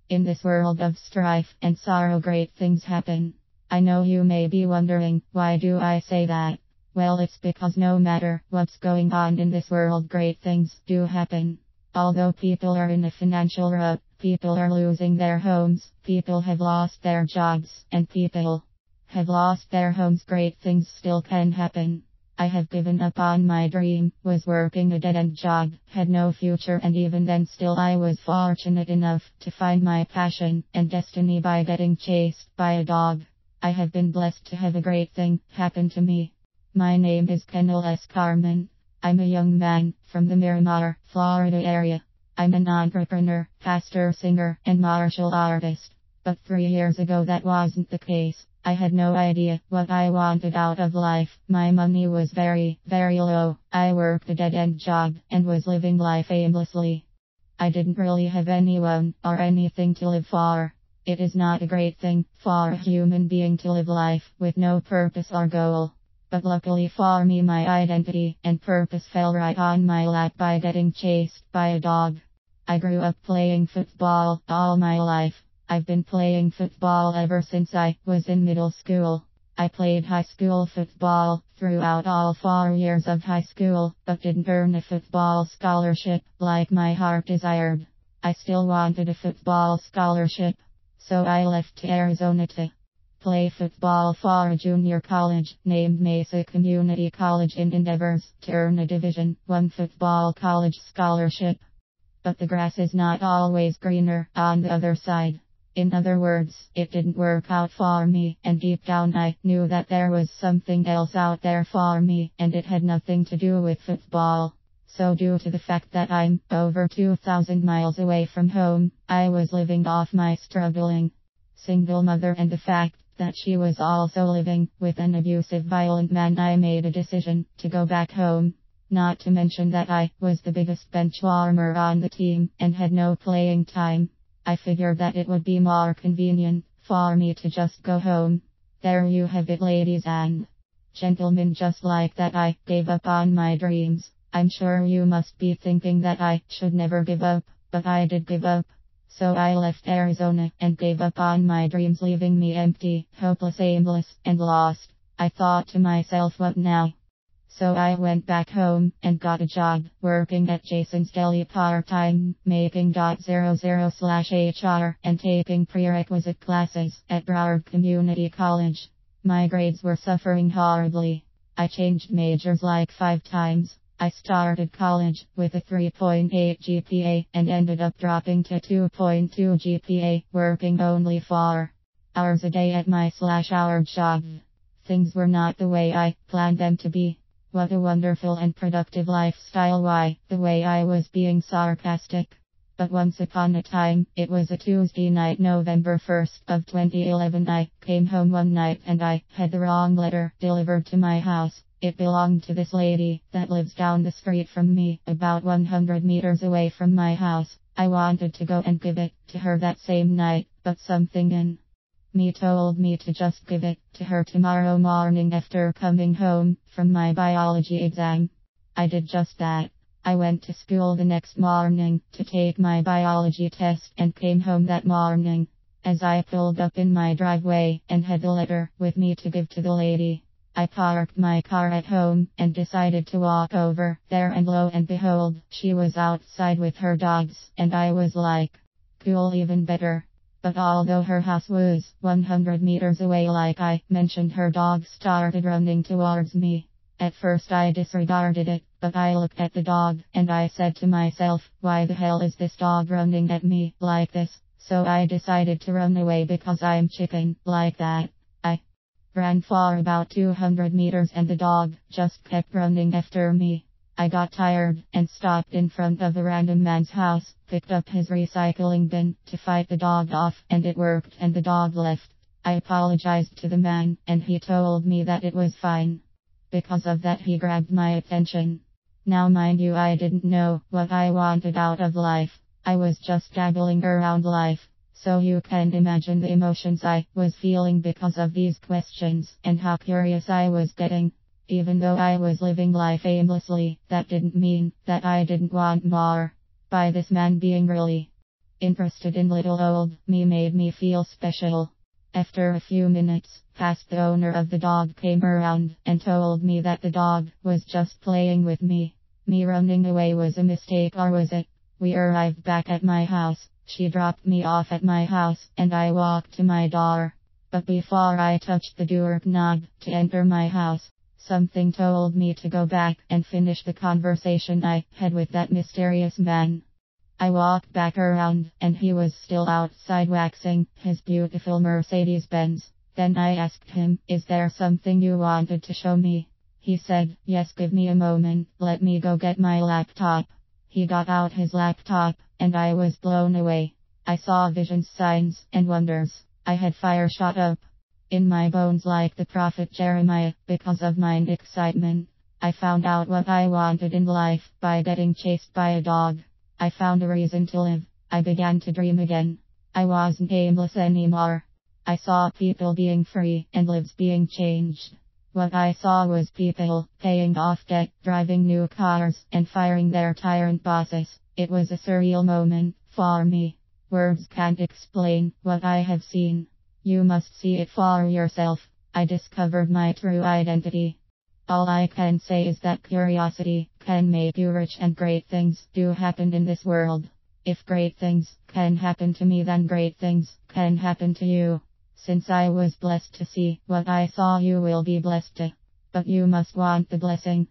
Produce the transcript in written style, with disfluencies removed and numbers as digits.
In this world of strife and sorrow, great things happen. I know you may be wondering, why do I say that? Well, it's because no matter what's going on in this world, great things do happen. Although people are in a financial rut, people are losing their homes, people have lost their jobs, and people have lost their homes, great things still can happen. I have given up on my dream, was working a dead-end job, had no future, and even then still I was fortunate enough to find my passion and destiny by getting chased by a dog. I have been blessed to have a great thing happen to me. My name is Kendall S. Carmen. I'm a young man from the Miramar, Florida area. I'm an entrepreneur, pastor, singer, and martial artist. But 3 years ago that wasn't the case. I had no idea what I wanted out of life. My money was very, very low. I worked a dead-end job and was living life aimlessly. I didn't really have anyone or anything to live for. It is not a great thing for a human being to live life with no purpose or goal. But luckily for me, my identity and purpose fell right on my lap by getting chased by a dog. I grew up playing football all my life. I've been playing football ever since I was in middle school. I played high school football throughout all 4 years of high school, but didn't earn a football scholarship like my heart desired. I still wanted a football scholarship, so I left to Arizona to play football for a junior college named Mesa Community College in endeavors to earn a Division I football college scholarship. But the grass is not always greener on the other side. In other words, it didn't work out for me, and deep down I knew that there was something else out there for me, and it had nothing to do with football. So due to the fact that I'm over 2,000 miles away from home, I was living off my struggling single mother and the fact that she was also living with an abusive, violent man, I made a decision to go back home. Not to mention that I was the biggest bench warmer on the team and had no playing time. I figured that it would be more convenient for me to just go home. There you have it, ladies and gentlemen, just like that I gave up on my dreams. I'm sure you must be thinking that I should never give up, but I did give up. So I left Arizona and gave up on my dreams, leaving me empty, hopeless, aimless, and lost. I thought to myself, what now? So I went back home and got a job working at Jason's Deli part-time, making .00/HR and taking prerequisite classes at Broward Community College. My grades were suffering horribly. I changed majors like 5 times. I started college with a 3.8 GPA and ended up dropping to 2.2 GPA, working only 4 hours a day at my /hour job. Things were not the way I planned them to be. What a wonderful and productive lifestyle. Why, the way I was being sarcastic. But once upon a time, it was a Tuesday night, November 1st of 2011. I came home one night and I had the wrong letter delivered to my house. It belonged to this lady that lives down the street from me, about 100 meters away from my house. I wanted to go and give it to her that same night, but something in me told me to just give it to her tomorrow morning after coming home from my biology exam. I did just that. I went to school the next morning to take my biology test and came home that morning. As I pulled up in my driveway and had the letter with me to give to the lady, I parked my car at home and decided to walk over there, and lo and behold, she was outside with her dogs, and I was like, cool, even better. But although her house was 100 meters away, like I mentioned, her dog started running towards me. At first I disregarded it, but I looked at the dog and I said to myself, why the hell is this dog running at me like this? So I decided to run away because I'm chicken like that. I ran for about 200 meters and the dog just kept running after me. I got tired and stopped in front of a random man's house, picked up his recycling bin to fight the dog off, and it worked and the dog left. I apologized to the man and he told me that it was fine. Because of that, he grabbed my attention. Now mind you, I didn't know what I wanted out of life. I was just dabbling around life. So you can imagine the emotions I was feeling because of these questions and how curious I was getting. Even though I was living life aimlessly, that didn't mean that I didn't want more. By this man being really Interested in little old me made me feel special. After a few minutes, past the owner of the dog came around and told me that the dog was just playing with me. Me running away was a mistake, or was it? We arrived back at my house. She dropped me off at my house and I walked to my door. But before I touched the door knob to enter my house, something told me to go back and finish the conversation I had with that mysterious man. I walked back around and he was still outside waxing his beautiful Mercedes-Benz. Then I asked him, "Is there something you wanted to show me?" He said, "Yes, give me a moment, let me go get my laptop." He got out his laptop and I was blown away. I saw visions, signs, and wonders. I had fire shot up in my bones like the prophet Jeremiah because of my excitement. I found out what I wanted in life by getting chased by a dog. I found a reason to live. I began to dream again. I wasn't aimless anymore. I saw people being free and lives being changed. What I saw was people paying off debt, driving new cars, and firing their tyrant bosses. It was a surreal moment for me. Words can't explain what I have seen. You must see it for yourself. I discovered my true identity. All I can say is that curiosity can make you rich, and great things do happen in this world. If great things can happen to me, then great things can happen to you. Since I was blessed to see what I saw, you will be blessed too. But you must want the blessing.